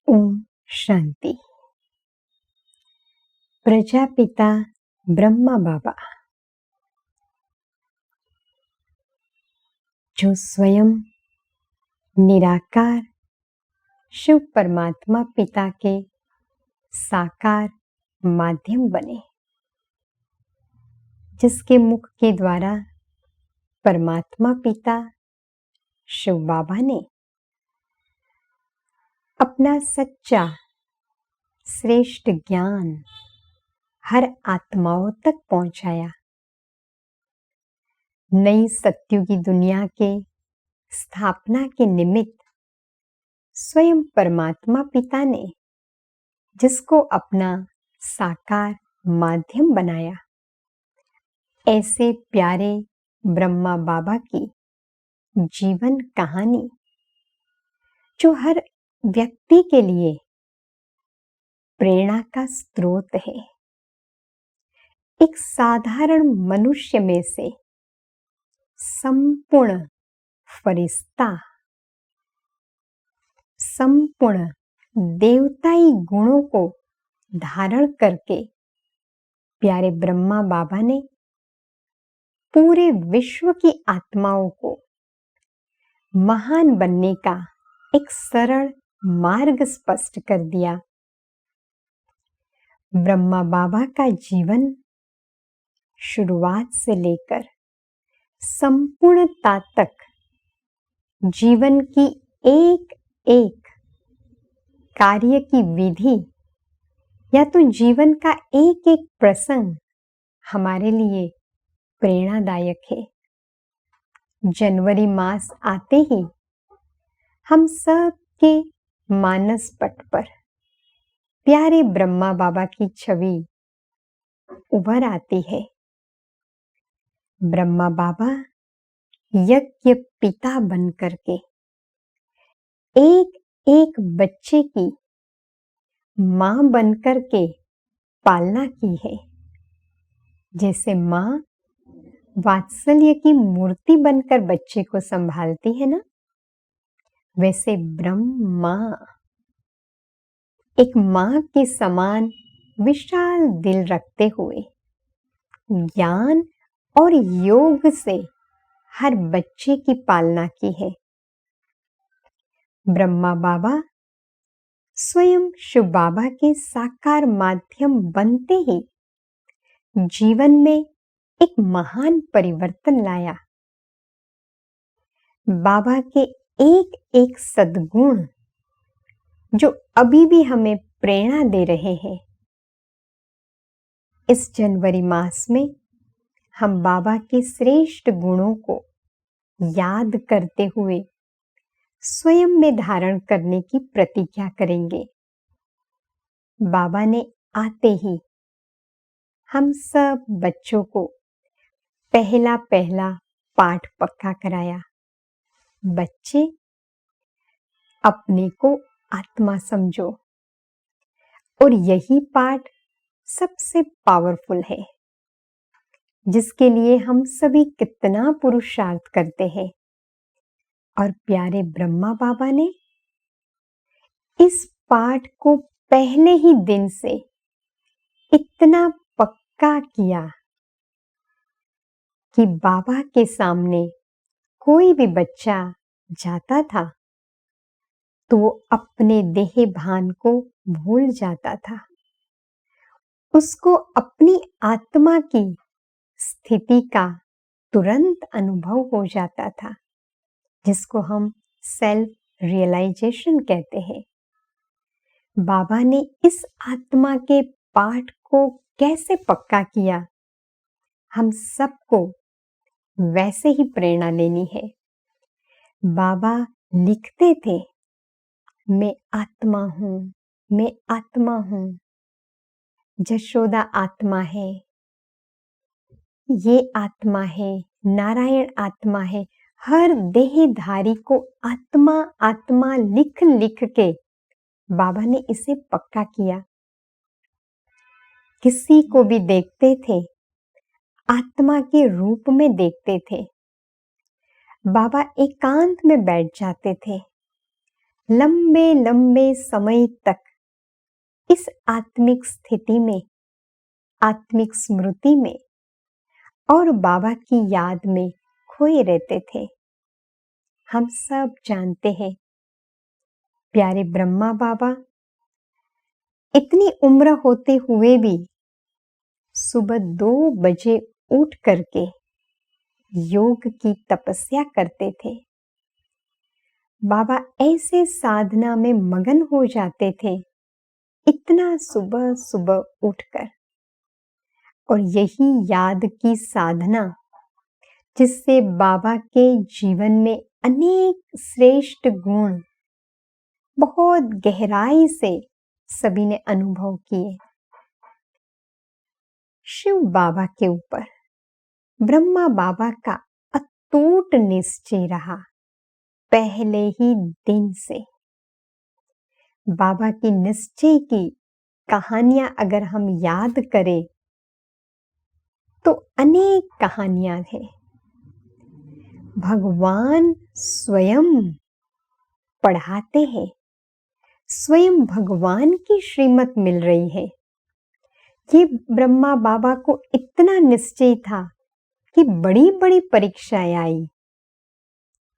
ओम शांति। प्रजापिता ब्रह्मा बाबा जो स्वयं निराकार शिव परमात्मा पिता के साकार माध्यम बने, जिसके मुख के द्वारा परमात्मा पिता शिव बाबा ने अपना सच्चा श्रेष्ठ ज्ञान हर आत्माओं तक पहुंचाया। नई सत्युगी दुनिया के स्थापना के निमित्त स्वयं परमात्मा पिता ने जिसको अपना साकार माध्यम बनाया, ऐसे प्यारे ब्रह्मा बाबा की जीवन कहानी जो हर व्यक्ति के लिए प्रेरणा का स्रोत है। एक साधारण मनुष्य में से संपूर्ण फरिश्ता, संपूर्ण देवताई गुणों को धारण करके प्यारे ब्रह्मा बाबा ने पूरे विश्व की आत्माओं को महान बनने का एक सरल मार्ग स्पष्ट कर दिया। ब्रह्मा बाबा का जीवन शुरुआत से लेकर संपूर्णता तक जीवन की एक एक कार्य की विधि या तो जीवन का एक एक प्रसंग हमारे लिए प्रेरणादायक है। जनवरी मास आते ही हम सब के मानस पट पर प्यारे ब्रह्मा बाबा की छवि उभर आती है। ब्रह्मा बाबा यज्ञ पिता बन करके एक एक बच्चे की मां बनकर के पालना की है। जैसे मां वात्सल्य की मूर्ति बनकर बच्चे को संभालती है ना, वैसे ब्रह्मा एक मां के समान विशाल दिल रखते हुए ज्ञान और योग से हर बच्चे की पालना की है। ब्रह्मा बाबा स्वयं शिव बाबा के साकार माध्यम बनते ही जीवन में एक महान परिवर्तन लाया। बाबा के एक एक सद्गुण जो अभी भी हमें प्रेरणा दे रहे हैं। इस जनवरी मास में हम बाबा के श्रेष्ठ गुणों को याद करते हुए स्वयं में धारण करने की प्रतिज्ञा करेंगे। बाबा ने आते ही हम सब बच्चों को पहला पहला पाठ पक्का कराया। बच्चे, अपने को आत्मा समझो, और यही पाठ सबसे पावरफुल है, जिसके लिए हम सभी कितना पुरुषार्थ करते हैं। और प्यारे ब्रह्मा बाबा ने इस पाठ को पहले ही दिन से इतना पक्का किया कि बाबा के सामने कोई भी बच्चा जाता था तो वो अपने देह भान को भूल जाता था। उसको अपनी आत्मा की स्थिति का तुरंत अनुभव हो जाता था, जिसको हम सेल्फ रियलाइजेशन कहते हैं। बाबा ने इस आत्मा के पाठ को कैसे पक्का किया, हम सबको वैसे ही प्रेरणा लेनी है। बाबा लिखते थे, मैं आत्मा हूं, मैं आत्मा हूं। जशोदा आत्मा है, ये आत्मा है, नारायण आत्मा है। हर देहधारी को आत्मा आत्मा लिख लिख के बाबा ने इसे पक्का किया। किसी को भी देखते थे आत्मा के रूप में देखते थे। बाबा एकांत में बैठ जाते थे, लंबे लंबे समय तक इस आत्मिक स्थिति में, आत्मिक स्मृति में और बाबा की याद में खोए रहते थे। हम सब जानते हैं प्यारे ब्रह्मा बाबा इतनी उम्र होते हुए भी सुबह 2 बजे उठ करके योग की तपस्या करते थे। बाबा ऐसे साधना में मगन हो जाते थे, इतना सुबह सुबह उठकर। और यही याद की साधना जिससे बाबा के जीवन में अनेक श्रेष्ठ गुण बहुत गहराई से सभी ने अनुभव किए। शिव बाबा के ऊपर ब्रह्मा बाबा का अटूट निश्चय रहा पहले ही दिन से। बाबा की निश्चय की कहानियां अगर हम याद करें तो अनेक कहानियां हैं। भगवान स्वयं पढ़ाते हैं, स्वयं भगवान की श्रीमत मिल रही है। ये ब्रह्मा बाबा को इतना निश्चय था कि बड़ी बड़ी परीक्षाएं आई,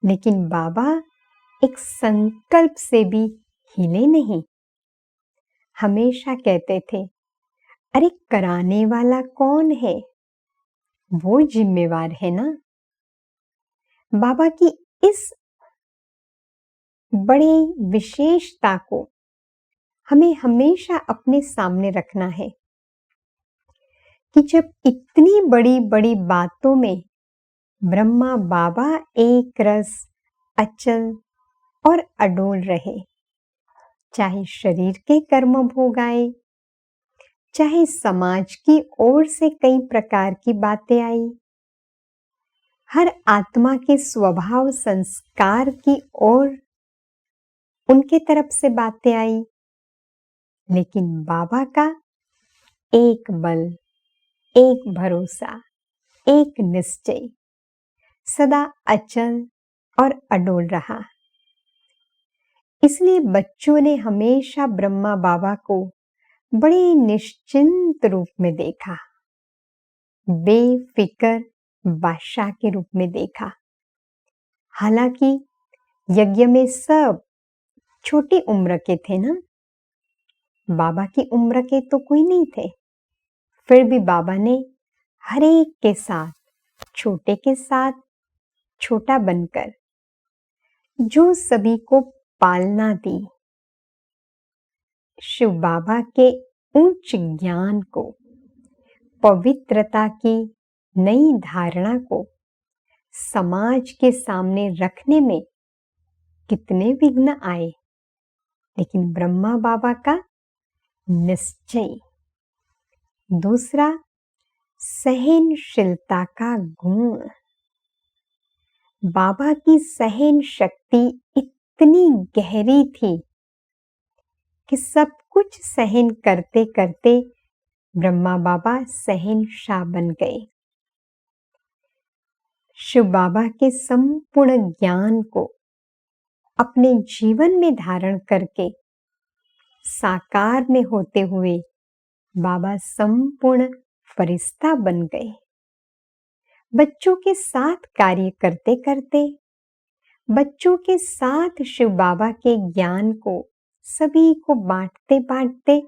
लेकिन बाबा एक संकल्प से भी हिले नहीं। हमेशा कहते थे, अरे कराने वाला कौन है, वो जिम्मेवार है ना। बाबा की इस बड़े विशेषता को हमें हमेशा अपने सामने रखना है कि जब इतनी बड़ी बड़ी बातों में ब्रह्मा बाबा एक रस अचल और अडोल रहे, चाहे शरीर के कर्म भोग आए, चाहे समाज की ओर से कई प्रकार की बातें आई, हर आत्मा के स्वभाव संस्कार की ओर उनके तरफ से बातें आई, लेकिन बाबा का एक बल, एक भरोसा, एक निश्चय सदा अचल और अडोल रहा। इसलिए बच्चों ने हमेशा ब्रह्मा बाबा को बड़े निश्चिंत रूप में देखा, बेफिक्र बादशाह के रूप में देखा। हालांकि यज्ञ में सब छोटी उम्र के थे ना, बाबा की उम्र के तो कोई नहीं थे। फिर भी बाबा ने हर एक के साथ, छोटे के साथ छोटा बनकर जो सभी को पालना दी। शिव बाबा के उच्च ज्ञान को, पवित्रता की नई धारणा को समाज के सामने रखने में कितने विघ्न आए, लेकिन ब्रह्मा बाबा का निश्चय। दूसरा, सहनशीलता का गुण। बाबा की सहन शक्ति इतनी गहरी थी कि सब कुछ सहन करते करते ब्रह्मा बाबा सहनशाह बन गए। शिव बाबा के संपूर्ण ज्ञान को अपने जीवन में धारण करके साकार में होते हुए बाबा संपूर्ण फरिश्ता बन गए। बच्चों के साथ कार्य करते करते, बच्चों के साथ शिव बाबा के ज्ञान को सभी को बांटते बांटते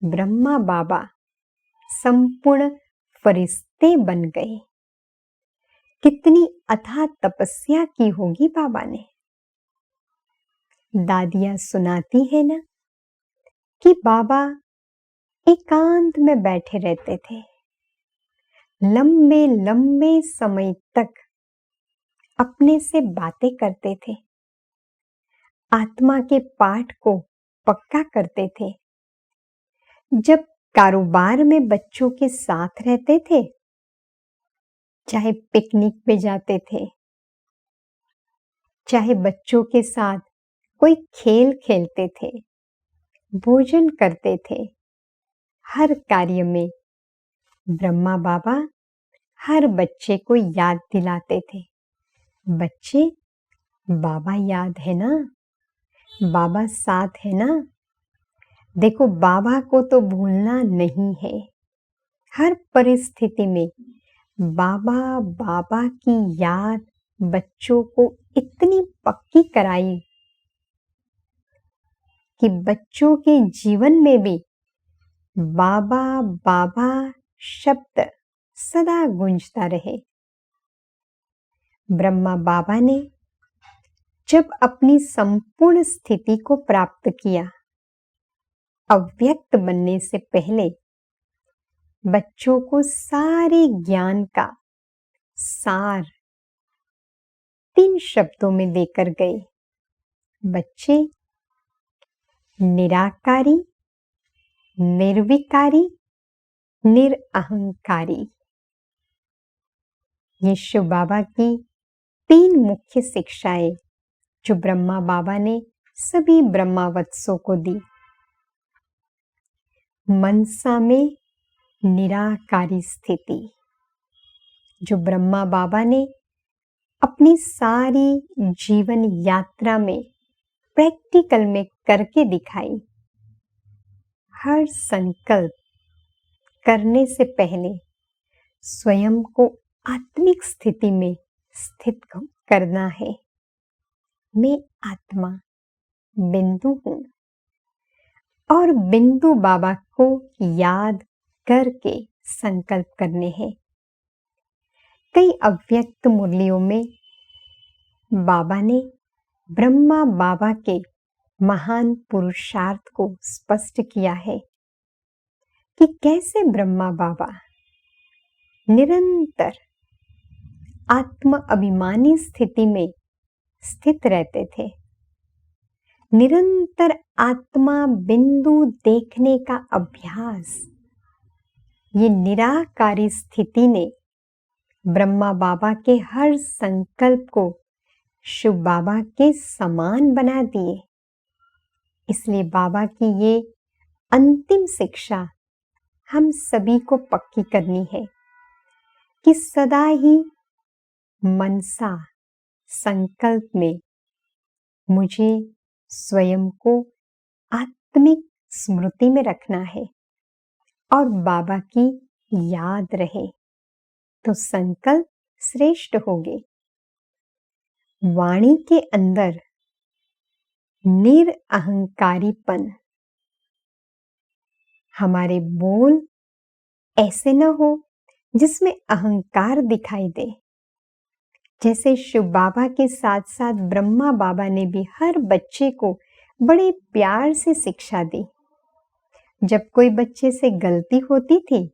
ब्रह्मा बाबा संपूर्ण फरिश्ते बन गए। कितनी अथाह तपस्या की होगी बाबा ने। दादियां सुनाती है ना कि बाबा एकांत में बैठे रहते थे, लंबे लंबे समय तक अपने से बातें करते थे, आत्मा के पाठ को पक्का करते थे। जब कारोबार में बच्चों के साथ रहते थे, चाहे पिकनिक पे जाते थे, चाहे बच्चों के साथ कोई खेल खेलते थे, भोजन करते थे, हर कार्य में ब्रह्मा बाबा हर बच्चे को याद दिलाते थे, बच्चे बाबा याद है ना, बाबा साथ है ना। देखो, बाबा को तो भूलना नहीं है। हर परिस्थिति में बाबा बाबा की याद बच्चों को इतनी पक्की कराई कि बच्चों के जीवन में भी बाबा बाबा शब्द सदा गूंजता रहे। ब्रह्मा बाबा ने जब अपनी संपूर्ण स्थिति को प्राप्त किया, अव्यक्त बनने से पहले बच्चों को सारे ज्ञान का सार 3 शब्दों में देकर गए। बच्चे, निराकारी, निर्विकारी, निरअहंकारी। ये शिव बाबा की 3 मुख्य शिक्षाएं जो ब्रह्मा बाबा ने सभी ब्रह्मावत्सों को दी। मनसा में निराकारी स्थिति जो ब्रह्मा बाबा ने अपनी सारी जीवन यात्रा में प्रैक्टिकल में करके दिखाई। हर संकल्प करने से पहले स्वयं को आत्मिक स्थिति में स्थित करना है। मैं आत्मा बिंदु हूं और बिंदु बाबा को याद करके संकल्प करने हैं। कई अव्यक्त मुरलियों में बाबा ने ब्रह्मा बाबा के महान पुरुषार्थ को स्पष्ट किया है कि कैसे ब्रह्मा बाबा निरंतर आत्म अभिमानी स्थिति में स्थित रहते थे। निरंतर आत्मा बिंदु देखने का अभ्यास, ये निराकारी स्थिति ने ब्रह्मा बाबा के हर संकल्प को शिव बाबा के समान बना दिए। इसलिए बाबा की ये अंतिम शिक्षा हम सभी को पक्की करनी है कि सदा ही मनसा संकल्प में मुझे स्वयं को आत्मिक स्मृति में रखना है और बाबा की याद रहे, तो संकल्प श्रेष्ठ होंगे। वाणी के अंदर निरअहंकारीपन, हमारे बोल ऐसे न हो जिसमें अहंकार दिखाई दे। जैसे शिव बाबा के साथ साथ ब्रह्मा बाबा ने भी हर बच्चे को बड़े प्यार से शिक्षा दी। जब कोई बच्चे से गलती होती थी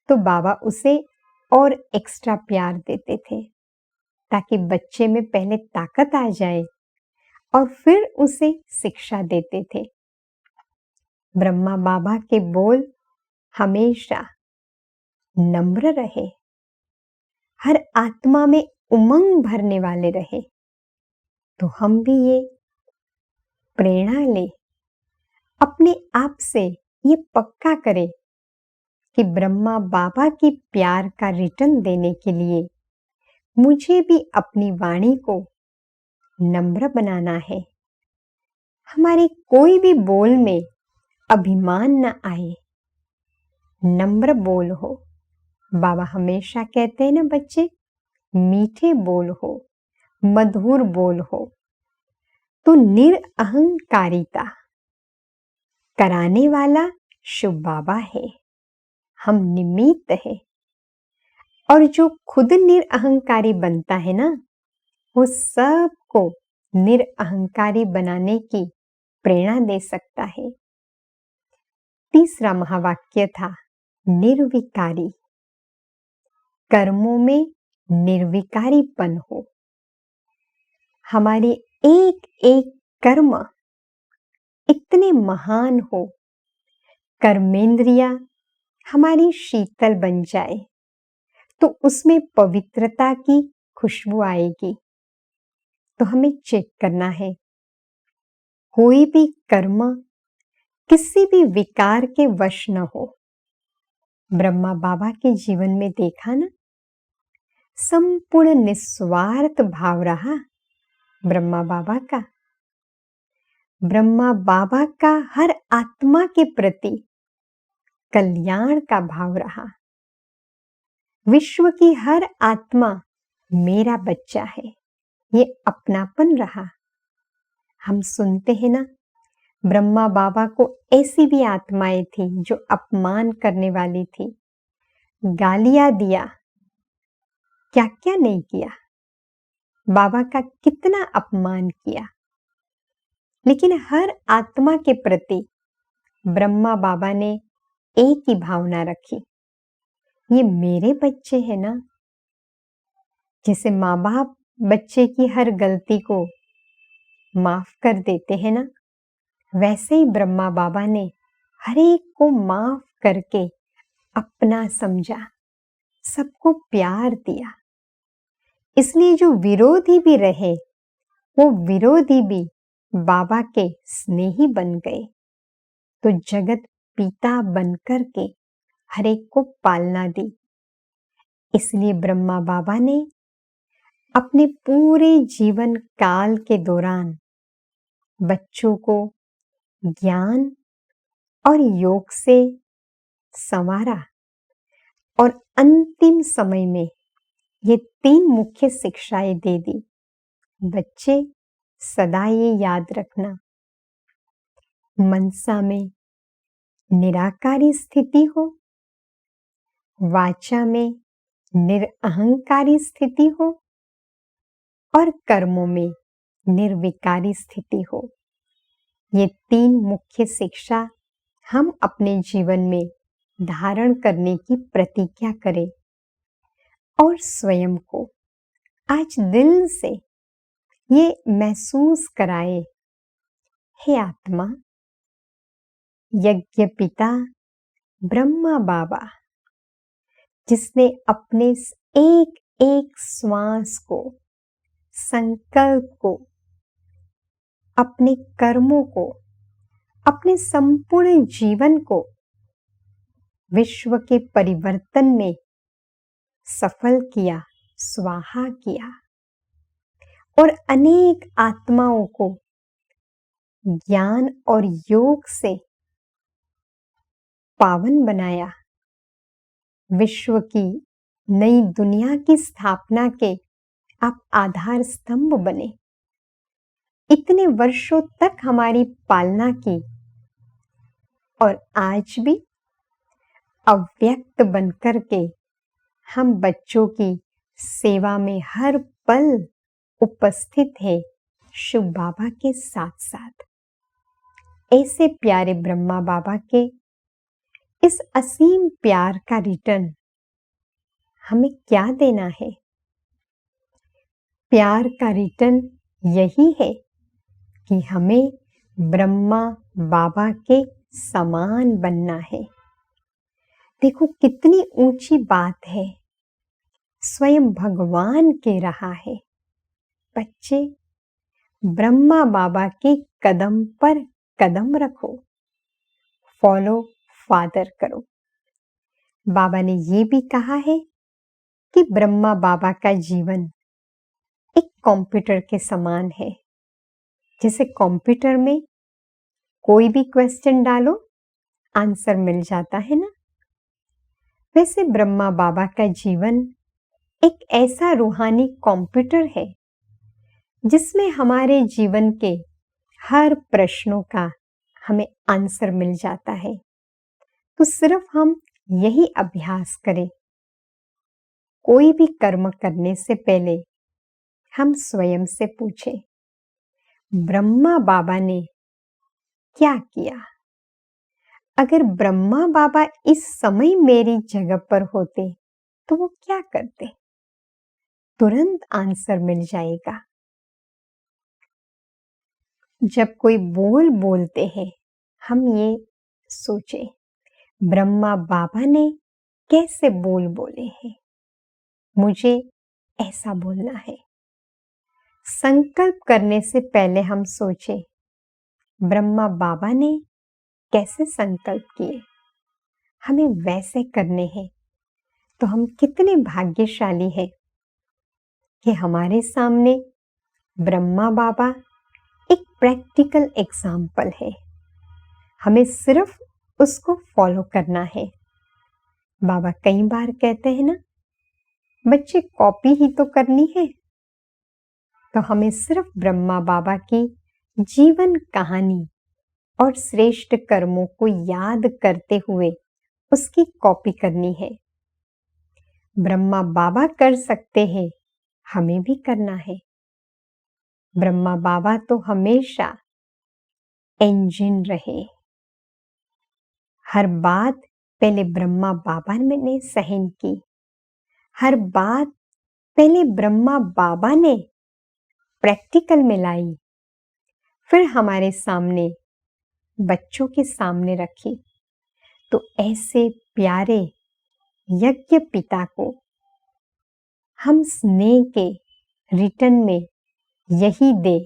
तो बाबा उसे और एक्स्ट्रा प्यार देते थे ताकि बच्चे में पहले ताकत आ जाए और फिर उसे शिक्षा देते थे। ब्रह्मा बाबा के बोल हमेशा नम्र रहे, हर आत्मा में उमंग भरने वाले रहे। तो हम भी ये प्रेरणा ले, अपने आप से ये पक्का करें कि ब्रह्मा बाबा की प्यार का रिटर्न देने के लिए मुझे भी अपनी वाणी को नम्र बनाना है। हमारे कोई भी बोल में अभिमान न आए, नम्र बोल हो। बाबा हमेशा कहते हैं ना बच्चे, मीठे बोल हो, मधुर बोल हो। तो निरअहंकारिता कराने वाला शिव बाबा है, हम निमित्त है। और जो खुद निरअहंकारी बनता है ना, वो सबको निरअहंकारी बनाने की प्रेरणा दे सकता है। तीसरा महावाक्य था निर्विकारी, कर्मों में निर्विकारीपन हो। हमारे एक एक कर्म इतने महान हो, कर्मेंद्रिया हमारी शीतल बन जाए तो उसमें पवित्रता की खुशबू आएगी। तो हमें चेक करना है, कोई भी कर्म किसी भी विकार के वश न हो। ब्रह्मा बाबा के जीवन में देखा ना, संपूर्ण निस्वार्थ भाव रहा ब्रह्मा बाबा का। ब्रह्मा बाबा का हर आत्मा के प्रति कल्याण का भाव रहा। विश्व की हर आत्मा मेरा बच्चा है, ये अपनापन रहा। हम सुनते हैं ना, ब्रह्मा बाबा को ऐसी भी आत्माएं थी जो अपमान करने वाली थी, गालियां दिया, क्या क्या नहीं किया, बाबा का कितना अपमान किया, लेकिन हर आत्मा के प्रति ब्रह्मा बाबा ने एक ही भावना रखी, ये मेरे बच्चे हैं ना। जैसे माँ बाप बच्चे की हर गलती को माफ कर देते हैं ना, वैसे ही ब्रह्मा बाबा ने हर एक को माफ करके अपना समझा, सबको प्यार दिया। इसलिए जो विरोधी भी रहे, वो विरोधी भी बाबा के स्नेही बन गए, तो जगत पिता बनकर के हर एक को पालना दी। इसलिए ब्रह्मा बाबा ने अपने पूरे जीवन काल के दौरान बच्चों को ज्ञान और योग से संवारा, और अंतिम समय में ये 3 मुख्य शिक्षाएं दे दी। बच्चे सदा ये याद रखना, मनसा में निराकारी स्थिति हो, वाचा में निरअहंकारी स्थिति हो, और कर्मों में निर्विकारी स्थिति हो। ये 3 मुख्य शिक्षा हम अपने जीवन में धारण करने की प्रतिज्ञा करें और स्वयं को आज दिल से ये महसूस कराए, हे आत्मा, यज्ञ पिता ब्रह्मा बाबा जिसने अपने एक एक श्वास को, संकल्प को, अपने कर्मों को, अपने संपूर्ण जीवन को विश्व के परिवर्तन में सफल किया, स्वाहा किया, और अनेक आत्माओं को ज्ञान और योग से पावन बनाया। विश्व की नई दुनिया की स्थापना के आप आधार स्तंभ बने। इतने वर्षों तक हमारी पालना की, और आज भी अव्यक्त बनकर के हम बच्चों की सेवा में हर पल उपस्थित है, शिव बाबा के साथ साथ। ऐसे प्यारे ब्रह्मा बाबा के इस असीम प्यार का रिटर्न हमें क्या देना है? प्यार का रिटर्न यही है कि हमें ब्रह्मा बाबा के समान बनना है। देखो कितनी ऊंची बात है, स्वयं भगवान कह रहा है, बच्चे ब्रह्मा बाबा के कदम पर कदम रखो, फॉलो फादर करो। बाबा ने ये भी कहा है कि ब्रह्मा बाबा का जीवन एक कंप्यूटर के समान है। जैसे कंप्यूटर में कोई भी क्वेश्चन डालो, आंसर मिल जाता है ना, वैसे ब्रह्मा बाबा का जीवन एक ऐसा रूहानी कंप्यूटर है जिसमें हमारे जीवन के हर प्रश्नों का हमें आंसर मिल जाता है। तो सिर्फ हम यही अभ्यास करें। कोई भी कर्म करने से पहले हम स्वयं से पूछें, ब्रह्मा बाबा ने क्या किया? अगर ब्रह्मा बाबा इस समय मेरी जगह पर होते तो वो क्या करते? तुरंत आंसर मिल जाएगा। जब कोई बोल बोलते हैं, हम ये सोचें, ब्रह्मा बाबा ने कैसे बोल बोले हैं, मुझे ऐसा बोलना है। संकल्प करने से पहले हम सोचें, ब्रह्मा बाबा ने कैसे संकल्प किए, हमें वैसे करने हैं। तो हम कितने भाग्यशाली हैं कि हमारे सामने ब्रह्मा बाबा एक प्रैक्टिकल एग्जाम्पल है, हमें सिर्फ उसको फॉलो करना है। बाबा कई बार कहते हैं ना, बच्चे कॉपी ही तो करनी है। तो हमें सिर्फ ब्रह्मा बाबा की जीवन कहानी और श्रेष्ठ कर्मों को याद करते हुए उसकी कॉपी करनी है। ब्रह्मा बाबा कर सकते हैं, हमें भी करना है। ब्रह्मा बाबा तो हमेशा इंजन रहे। हर बात पहले ब्रह्मा बाबा ने सहन की, हर बात पहले ब्रह्मा बाबा ने प्रैक्टिकल में लाई, फिर हमारे सामने, बच्चों के सामने रखी। तो ऐसे प्यारे यज्ञ पिता को हम स्नेह के रिटर्न में यही दे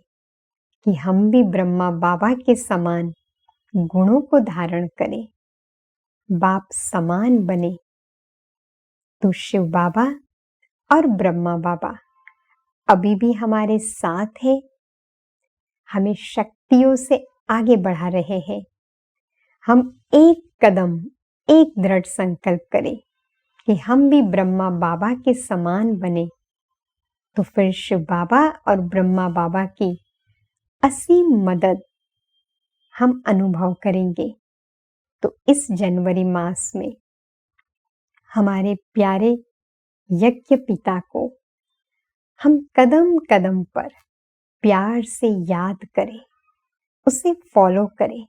कि हम भी ब्रह्मा बाबा के समान गुणों को धारण करें, बाप समान बने। तो शिव बाबा और ब्रह्मा बाबा अभी भी हमारे साथ है, हमें शक्तियों से आगे बढ़ा रहे हैं। हम एक कदम, एक दृढ़ संकल्प करें कि हम भी ब्रह्मा बाबा के समान बने। तो फिर शिव बाबा और ब्रह्मा बाबा की असीम मदद हम अनुभव करेंगे। तो इस जनवरी मास में हमारे प्यारे यज्ञ पिता को हम कदम कदम पर प्यार से याद करें, उसे फॉलो करें।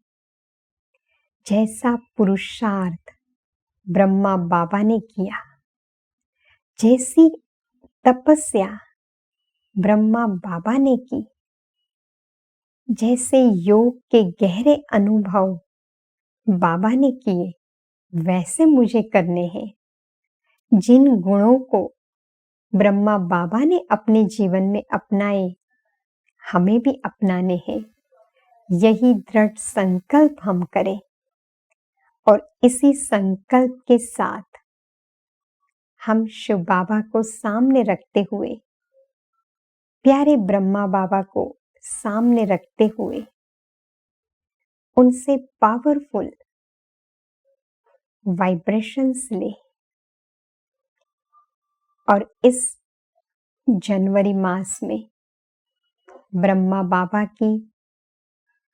जैसा पुरुषार्थ ब्रह्मा बाबा ने किया, जैसी तपस्या ब्रह्मा बाबा ने की, जैसे योग के गहरे अनुभव बाबा ने किए, वैसे मुझे करने हैं। जिन गुणों को ब्रह्मा बाबा ने अपने जीवन में अपनाए, हमें भी अपनाने हैं। यही दृढ़ संकल्प हम करें और इसी संकल्प के साथ हम शिव बाबा को सामने रखते हुए, प्यारे ब्रह्मा बाबा को सामने रखते हुए, उनसे पावरफुल वाइब्रेशंस ले और इस जनवरी मास में ब्रह्मा बाबा की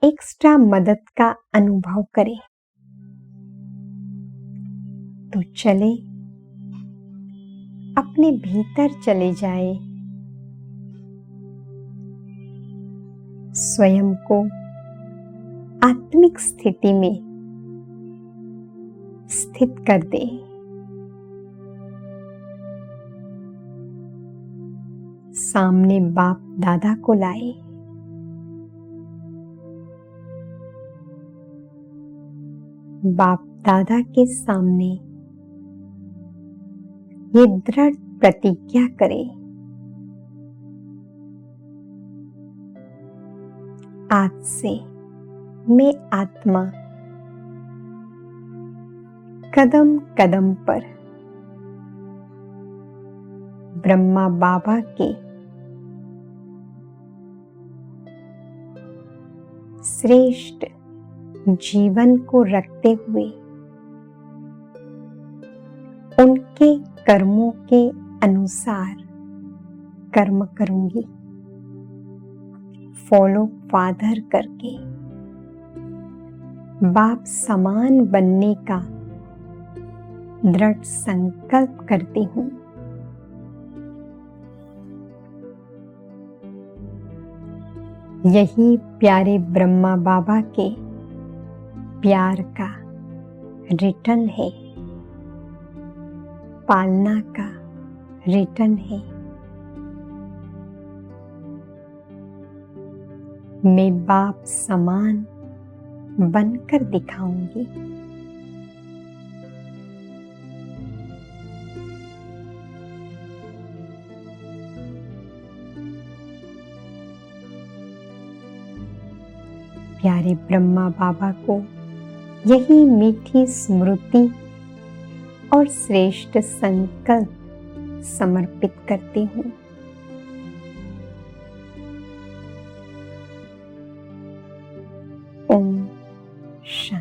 एक्स्ट्रा मदद का अनुभव करें। तो चले, अपने भीतर चले जाए, स्वयं को आत्मिक स्थिति में स्थित कर दे। सामने बाप दादा को लाए, बाप दादा के सामने ये दृढ़ प्रतिज्ञा करें, आज से मैं आत्मा कदम कदम पर ब्रह्मा बाबा के श्रेष्ठ जीवन को रखते हुए उनके कर्मों के अनुसार कर्म करूंगी, फॉलो फादर करके बाप समान बनने का दृढ़ संकल्प करती हूँ। यही प्यारे ब्रह्मा बाबा के प्यार का रिटर्न है, पालना का रिटर्न है। मैं बाप समान बनकर दिखाऊंगी। प्यारे ब्रह्मा बाबा को यही मीठी स्मृति और श्रेष्ठ संकल्प समर्पित करती हूँ। शांति।